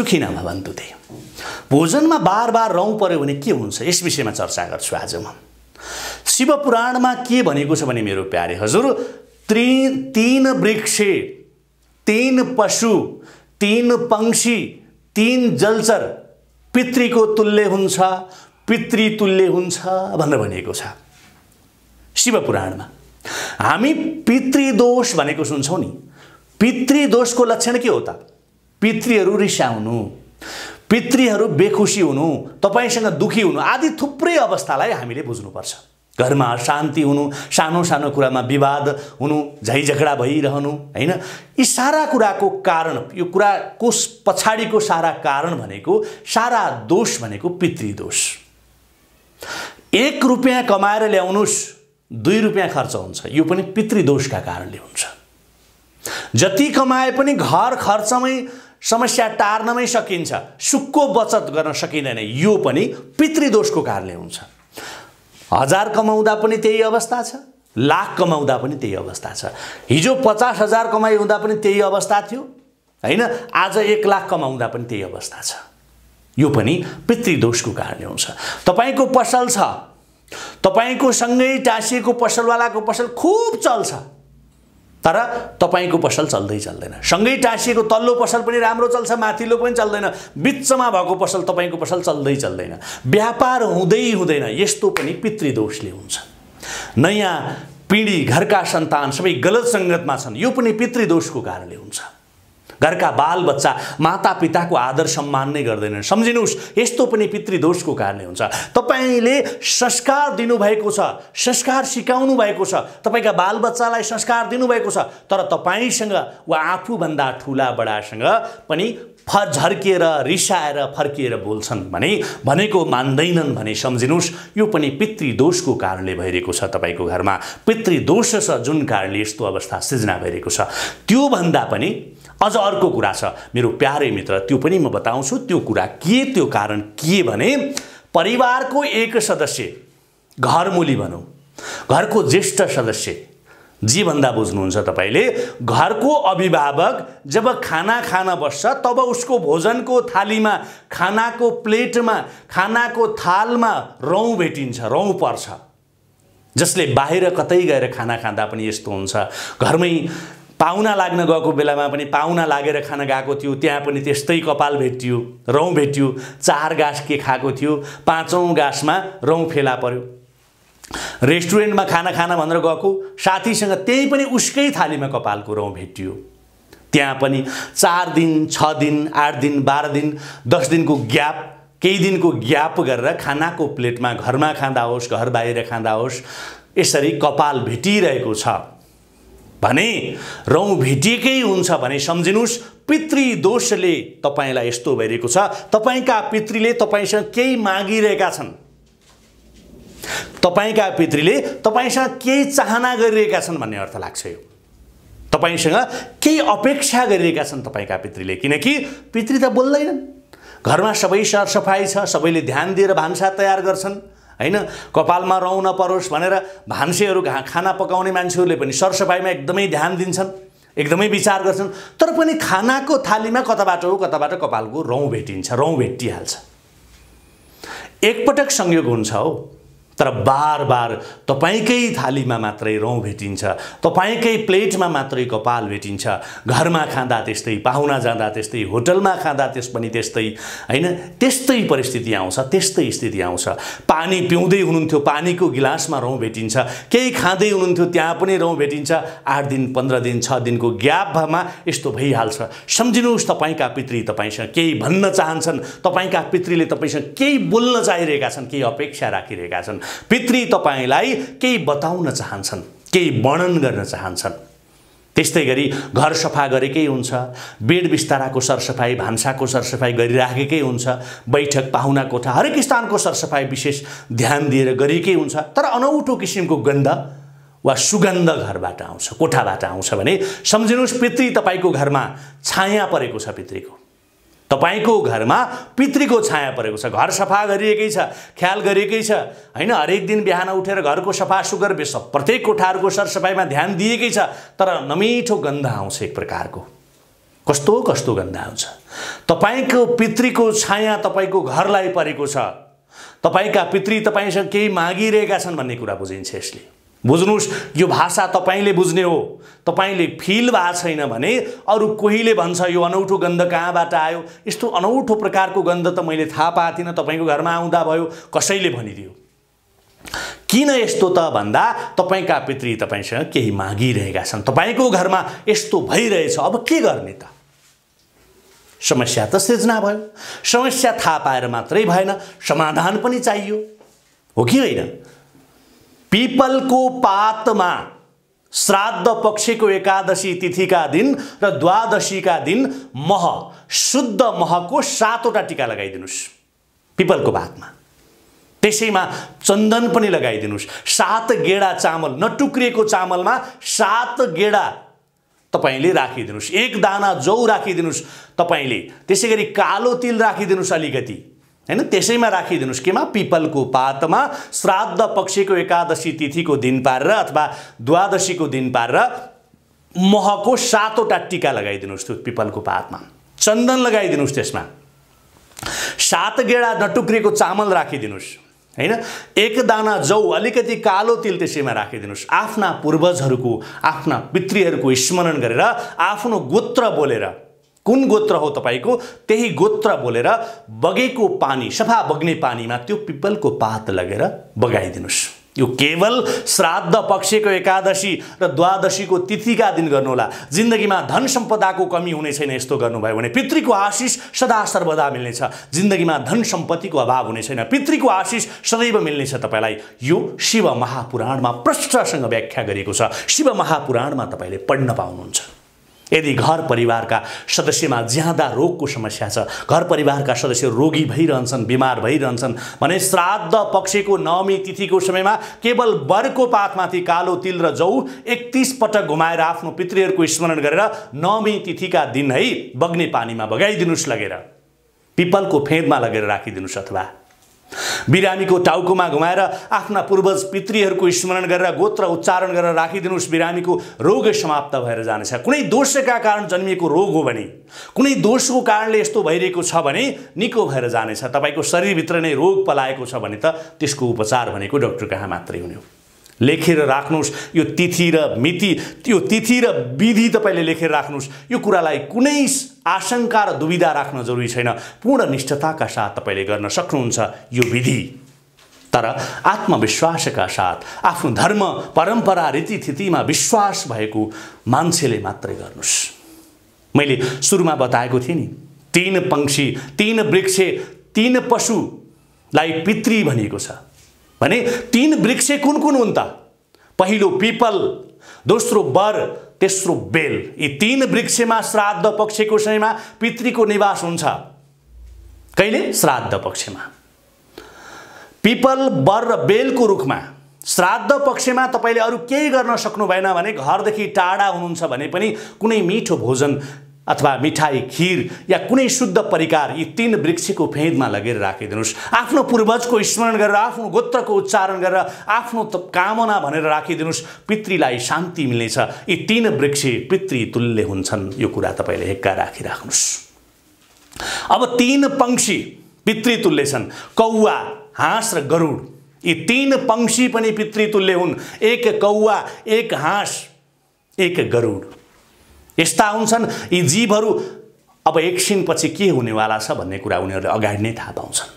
सुखी न भवन्तु ते। भोजनमा बार बार रौँ पर्यो भने के हुन्छ, यस विषयमा चर्चा गर्छु आज म। शिवपुराणमा के भनेको छ भने मेरो प्यारे हजुर, तीन वृक्ष, तीन पशु, तीन पंक्षी, तीन जलचर पितृको तुल्य हुन्छ, पितृतुल्य हुन्छ भनेर भनिएको छ शिवपुराणमा। हामी पितृदोष भनेको सुन्छौँ नि। पितृदोषको लक्षण के हो त? पितृहरू रिसाउनु, पितृहरू बेखुसी हुनु, तपाईसँग दुखी हुनु आदि थुप्रै अवस्थालाई हामीले बुझ्नुपर्छ। घरमा अशान्ति हुनु, सानो सानो कुरामा विवाद हुनु, झैझगडा भइरहनु, हैन, यी सारा कुराको कारण, यो कुराको पछाडिको सारा कारण भनेको, सारा दोष भनेको पितृदोष। 1 रुपैयाँ कमाएर ल्याउनुस्, 2 रुपैयाँ खर्च हुन्छ, यो पनि पितृदोषका कारणले हुन्छ। जति कमाए पनि घर खर्चमै समस्या टार्नमै सकिन्छ, सुखको बचत गर्न सकिँदैन, यो पनि पितृदोषको कारणले हुन्छ। 1000 कमाउँदा पनि त्यही अवस्था छ, लाख कमाउँदा पनि त्यही अवस्था छ। हिजो 50,000 कमाइ हुँदा पनि त्यही अवस्था थियो, हैन, आज 1 लाख कमाउँदा पनि त्यही अवस्था छ। यो पनि पितृदोषको कारणले हुन्छ। तपाईको पसल छ, तपाईको सँगै टाँसिएको पसलवालाको पसल खूब चल्छ, तर तपाईको पसल चल्दै चल्दैन। सँगै टाँसिएको तल्लो पसल पनि राम्रो चल्छ, माथिल्लो पनि चल्दैन, बिचमा भएको पसल तपाईको पसल चल्दै चल्दैन, व्यापार हुँदै हुँदैन। यस्तो पनि पितृदोषले हुन्छ। नयाँ पिँढी, घरका सन्तान सबै गलत सङ्गतमा छन्, यो पनि पितृदोषको कारणले हुन्छ। घरका बालबच्चा मातापिताको आदर सम्मान नै गर्दैनन्, सम्झिनुहोस्, यस्तो पनि पितृदोषको कारणले हुन्छ। तपाईले संस्कार दिनुभएको छ, संस्कार सिकाउनु भएको छ, तपाईका बालबच्चालाई संस्कार दिनुभएको छ, तर तपाईसँग वा आफूभन्दा ठुला बडासँग पनि झर्किएर रिसाएर फर्किएर बोल्छन् भने, भनेको मान्दैनन् भने सम्झिनुहोस्, यो पनि पितृदोषको कारणले भइरहेको छ। तपाईको घरमा पितृदोष छ, जुन कारणले यस्तो अवस्था सिर्जना भइरहेको छ। त्यो भन्दा पनि अझ अर्को कुरा छ मेरो प्यारे मित्र, त्यो पनि म बताउँछु। त्यो कुरा के, त्यो कारण के भने, परिवारको एक सदस्य, घरमूली भनौँ, घरको ज्येष्ठ सदस्य, जी भन्दा बुझ्नुहुन्छ तपाईले, घरको अभिभावक जब खाना खान बस्छ तब उसको भोजनको थालीमा, खानाको प्लेटमा, खानाको थालमा रौँ भेटिन्छ, रौँ पर्छ। जसले बाहिर कतै गएर खाना खाँदा पनि यस्तो हुन्छ। घरमै पाहुना लाग्न गएको बेलामा पनि पाहुना लागेर खान गएको थियो, त्यहाँ पनि त्यस्तै कपाल भेटियो, रौँ भेटियो। 4 गाँस के खाएको थियो, 5औं गाँसमा रौँ फेला पर्यो। रेस्टुरेन्टमा खाना खान भनेर गएको साथीसँग त्यही पनि उसकै थालीमा कपालको रौँ भेटियो। त्यहाँ पनि 4 दिन, 6 दिन, 8 दिन, 12 दिन, 10 दिनको ग्याप, केही दिनको ग्याप गरेर खानाको प्लेटमा, घरमा खाँदा होस्, घर बाहिर खाँदा होस्, यसरी कपाल भेटिरहेको छ भने, रौँ भेटिएकै हुन्छ भने सम्झिनुहोस्, पितृदोषले तपाईलाई यस्तो भइरहेको छ। तपाईका पितृले तपाईसँग केही मागिरहेका छन्, तपाईका पितृले तपाईसँग केही चाहना गरिरहेका छन् भन्ने अर्थ लाग्छ यो। तपाईसँग केही अपेक्षा गरिरहेका छन् तपाईका पितृले, किनकि पितृ त बोल्दैनन्। घरमा सबै सरसफाइ छ, सबैले ध्यान दिएर भान्सा तयार गर्छन्, हैन, कपालमा रौँ नपरोस् भनेर भान्सेहरू, खाना पकाउने मान्छेहरूले पनि सरसफाइमा एकदमै ध्यान दिन्छन्, एकदमै विचार गर्छन्, तर पनि खानाको थालीमा कताबाट हो कताबाट कपालको रौँ भेटिन्छ, रौँ भेटिहाल्छ। एकपटक संयोग हुन्छ हो, तर बार बार तपाईकै थालीमा मात्रै रौँ भेटिन्छ, तपाईकै प्लेटमा मात्रै कपाल भेटिन्छ। घरमा खाँदा त्यस्तै, पाहुना जाँदा त्यस्तै, होटलमा खाँदा त्यस पनि त्यस्तै, हैन, त्यस्तै परिस्थिति आउँछ, त्यस्तै स्थिति आउँछ। पानी पिउँदै हुनुहुन्थ्यो, पानीको गिलासमा रौँ भेटिन्छ, केही खाँदै हुनुहुन्थ्यो, त्यहाँ पनि रौँ भेटिन्छ। 8 दिन, 15 दिन, 6 दिनको ग्यापमा यस्तो भइहाल्छ। सम्झिनुहोस्, तपाईका पितृ तपाईसँग केही भन्न चाहन्छन्, तपाईका पितृले तपाईसँग केही बोल्न चाहिरहेका छन्, केही अपेक्षा राखिरहेका छन्। पितृ तपाईलाई केही बताउन चाहन्छन्, केही वर्णन गर्न चाहन्छन्। त्यस्तै गरी घर सफा गरेकै हुन्छ, बेड बिस्ताराको सरसफाई, भान्साको सरसफाई गरिराखेकै हुन्छ, बैठक, पाहुना कोठा, हरेक स्थानको सरसफाई विशेष ध्यान दिएर गरिएकै हुन्छ। तर अनौठो किसिमको गन्ध वा सुगन्ध घरबाट आउँछ, कोठाबाट आउँछ भने सम्झिनुहोस्, पितृ तपाईको घरमा छाया परेको छ। पितृको तपाईको घरमा पितृको छाया परेको छ। घर सफा गरिएकै छ, ख्याल गरिएकै छ, हैन, हरेक दिन बिहान उठेर घरको सफा सुग्घर प्रत्येक कोठाहरूको सरसफाइमा ध्यान दिएकै छ, तर नमिठो गन्ध आउँछ एक प्रकारको। कस्तो कस्तो गन्ध आउँछ। तपाईको पितृको छाया तपाईको घरलाई परेको छ। तपाईका पितृ तपाईसँग केही मागिरहेका छन् भन्ने कुरा बुझिन्छ यसले। बुझ्नुस्, यो भाषा तपाईले बुझ्ने हो। तपाईले फिल भएको छैन भने अरू कोहीले भन्छ यो अनौठो गन्ध कहाँबाट आयो, यस्तो अनौठो प्रकारको गन्ध त मैले थाहा पाएको थिइनँ, तपाईको घरमा आउँदा भयो, कसैले भनिदियो। किन यस्तो त भन्दा तपाईका पितृ तपाईसँग केही मागिरहेका छन्, तपाईको घरमा यस्तो भइरहेछ। अब के गर्ने त? समस्या त सिर्जना भयो। समस्या थाहा पाएर मात्रै भएन, समाधान पनि चाहियो, हो कि होइन? पिपलको पातमा श्राद्ध पक्षको एकादशी तिथिका दिन र द्वादशीका दिन मह, शुद्ध महको 7वटा टीका लगाइदिनुस् पिपलको पातमा। त्यसैमा चन्दन पनि लगाइदिनुस्। 7 गेडा चामल, नटुक्रिएको चामलमा 7 गेडा तपाईले राखिदिनुस्। 1 दाना जौ राखिदिनुस् तपाईले। त्यसैगरी कालो तिल राखिदिनुस् अलिकति, हैन? त्यसैमा राखिदिनुस्। केमा? पिपलको पातमा श्राद्ध पक्षको एकादशी तिथिको दिन पारेर अथवा द्वादशीको दिन पारेर महको 7वटा टीका लगाइदिनुस् त्यो पिपलको पातमा। चन्दन लगाइदिनुस्। त्यसमा 7 गेडा नटुक्रिएको चामल राखिदिनुस्, हैन? 1 दाना जौ, अलिकति कालो तिल त्यसैमा राखिदिनुस्। आफ्ना पूर्वजहरूको, आफ्ना पितृहरूको स्मरण गरेर आफ्नो गोत्र बोलेर, कुन गोत्र हो तपाईको त्यही गोत्र बोलेर बगेको पानी, सफा बग्ने पानीमा त्यो पिपलको पात लगेर बगाइदिनुस्। यो केवल श्राद्ध पक्षको एकादशी र द्वादशीको तिथिका दिन गर्नुहोला। जिन्दगीमा धन सम्पदाको कमी हुने छैन यस्तो गर्नुभयो भने। पितृको आशिष सदा सर्वदा मिल्नेछ। जिन्दगीमा धन सम्पत्तिको अभाव हुने छैन। पितृको आशिष सदैव मिल्नेछ तपाईलाई। यो शिव महापुराणमा प्रष्टसँग व्याख्या गरिएको छ। शिव महापुराणमा तपाईले पढ्न पाउनुहुन्छ। यदि घर परिवारका सदस्यमा ज्यादा रोगको समस्या छ, घर परिवारका सदस्य रोगी भइरहन्छन्, बिमार भइरहन्छन् भने श्राद्ध पक्षको नवमी तिथिको समयमा केवल बरको पातमाथि कालो तिल र जौ 31 पटक घुमाएर आफ्नो पितृहरूको स्मरण गरेर नवमी तिथिका दिन है बग्ने पानीमा बगाइदिनुस् लगेर। पिपलको फेदमा लगेर राखिदिनुस् अथवा बिरामीको टाउकोमा घुमाएर आफ्ना पूर्वज पितृहरूको स्मरण गरेर गोत्र उच्चारण गरेर राखिदिनुस्। बिरामीको रोग समाप्त भएर जानेछ। कुनै दोषका कारण जन्मिएको रोग हो भने, कुनै दोषको कारणले यस्तो भइरहेको छ भने निको भएर जानेछ। तपाईको शरीरभित्र नै रोग पलाएको छ भने त त्यसको उपचार भनेको डाक्टर कहाँ मात्रै हुने हो। लेखेर राख्नुस् यो तिथि र मिति, त्यो तिथि र विधि तपाईले लेखेर राख्नुस्। यो कुरालाई कुनै आशंका र दुविधा राख्न जरुरी छैन। पूर्ण निष्ठताका साथ तपाईले गर्न सक्नुहुन्छ यो विधि। तर आत्मविश्वासका साथ आफ्नो धर्म परम्परा रीतिथितिमा विश्वास भएको मान्छेले मात्रै गर्नुस्। मैले सुरुमा बताएको थिएँ नि, 3 पंक्षी, 3 वृक्ष, 3 पशुलाई पितृ भनिएको छ भने 3 वृक्ष कुन कुन हुन् त? पहिलो पिपल, दोस्रो बर, तेस्रो बेल। यी 3 वृक्षमा श्राद्ध पक्षको समयमा पितृको निवास हुन्छ। कहिले? श्राद्ध पक्षमा। पिपल, बर र बेलको रुखमा श्राद्ध पक्षमा तपाईले अरु केही गर्न सक्नु भएन भने, घरदेखि टाढा हुनुहुन्छ भने पनि कुनै मिठो भोजन अथवा मिठाई, खीर या कुनै शुद्ध परिकार यी 3 वृक्षको फेदमा लगेर राखिदिनुस्। आफ्नो पूर्वजको स्मरण गरेर, आफ्नो गोत्रको उच्चारण गरेर, आफ्नो कामना भनेर राखिदिनुस्। पितृलाई शान्ति मिल्नेछ। यी 3 वृक्ष पितृ तुल्य हुन्छन्। यो कुरा तपाईले हेक्का राखिराख्नुस्। अब 3 पंक्षी पितृ तुल्य छन्। कौवा, हाँस र गरुड, यी 3 पंक्षी पनि पितृ तुल्य हुन्। 1 कौवा, 1 हाँस, 1 गरुड। यस्ता हुन्छन् यी जीवहरू। अब एकछिनपछि के हुनेवाला छ भन्ने कुरा उनीहरूले अगाडि नै थाहा पाउँछन्,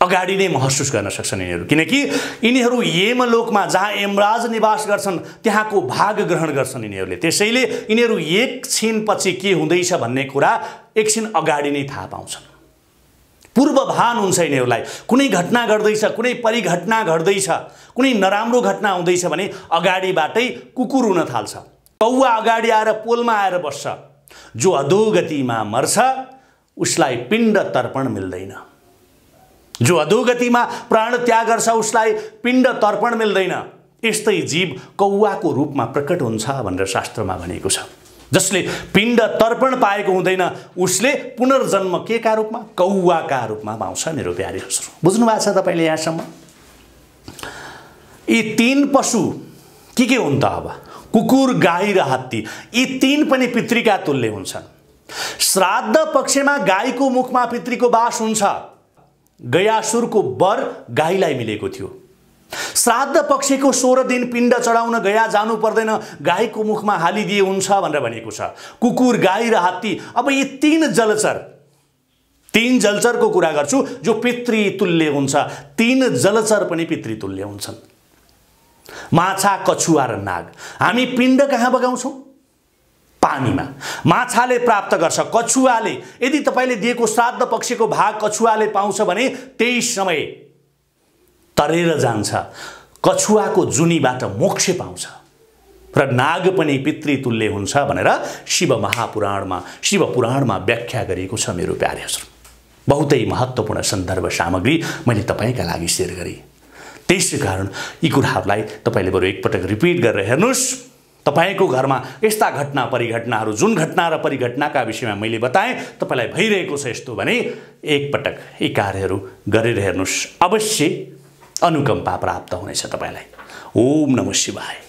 अगाडि नै महसुस गर्न सक्छन् यिनीहरू। किनकि यिनीहरू यमलोकमा जहाँ यमराज निवास गर्छन् त्यहाँको भाग ग्रहण गर्छन् यिनीहरूले। त्यसैले यिनीहरू एकछिनपछि के हुँदैछ भन्ने कुरा एकछिन अगाडि नै थाहा पाउँछन्। पूर्वभान हुन्छ यिनीहरूलाई। कुनै घटना गर्दैछ, कुनै परिघटना घट्दैछ, कुनै नराम्रो घटना हुँदैछ भने अगाडिबाटै कुकुर हुन थाल्छ। कौवा अगाडि आएर पोलमा आएर बस्छ। जो अधोगतिमा मर्छ उसलाई पिण्ड तर्पण मिल्दैन। जो अधोगतिमा प्राण त्याग गर्छ उसलाई पिण्ड तर्पण मिल्दैन। यस्तै जीव कौवाको रूपमा प्रकट हुन्छ भनेर शास्त्रमा भनिएको छ। जसले पिण्ड तर्पण पाएको हुँदैन उसले पुनर्जन्म के का रूपमा? कौवाका रूपमा पाउँछ। मेरो प्यारेहरू बुझ्नु भएको छ तपाईले यहाँसम्म? यी 3 पशु के हुन् त? अब कुकुर, गाई र हात्ती, यी तीन पनि पितृका तुल्य हुन्छन्। श्राद्ध पक्षमा गाईको मुखमा पितृको वास हुन्छ। गयासुरको वर गाईलाई मिलेको थियो। श्राद्ध पक्षको 16 दिन पिण्ड चढाउन गया जानु पर्दैन, गाईको मुखमा हालिदिए हुन्छ भनेर भनेको छ। कुकुर, गाई र हात्ती, अब यी तीन जलचरको कुरा गर्छु जो पितृतुल्य हुन्छ। तीन जलचर पनि पितृतुल्य हुन्छन्। माछा, कछुवा र नाग। हामी पिण्ड कहाँ बगाउँछौँ? पानीमा। माछाले प्राप्त गर्छ, कछुवाले, यदि तपाईले दिएको श्राद्ध पक्षको भाग कछुवाले पाउँछ भने त्यही समय तरेर जान्छ। कछुवाको जुनीबाट मोक्ष पाउँछ। र नाग पनि पितृतुल्य हुन्छ भनेर शिव पुराणमा व्याख्या गरिएको छ। मेरो प्यारे हजुर, बहुतै महत्त्वपूर्ण सन्दर्भ सामग्री मैले तपाईका लागि शेयर गरेँ। त्यसै कारण यी कुराहरूलाई तपाईले बरु एकपटक रिपिट गरेर हेर्नुस्। तपाईको घरमा यस्ता घटना परिघटनाहरू, जुन घटना र परिघटनाका विषयमा मैले बताएँ तपाईलाई भइरहेको छ यस्तो भने एकपटक यी कार्यहरू गरेर हेर्नुस्। अवश्य अनुकम्पा प्राप्त हुनेछ तपाईलाई। ओम नमः शिवाय।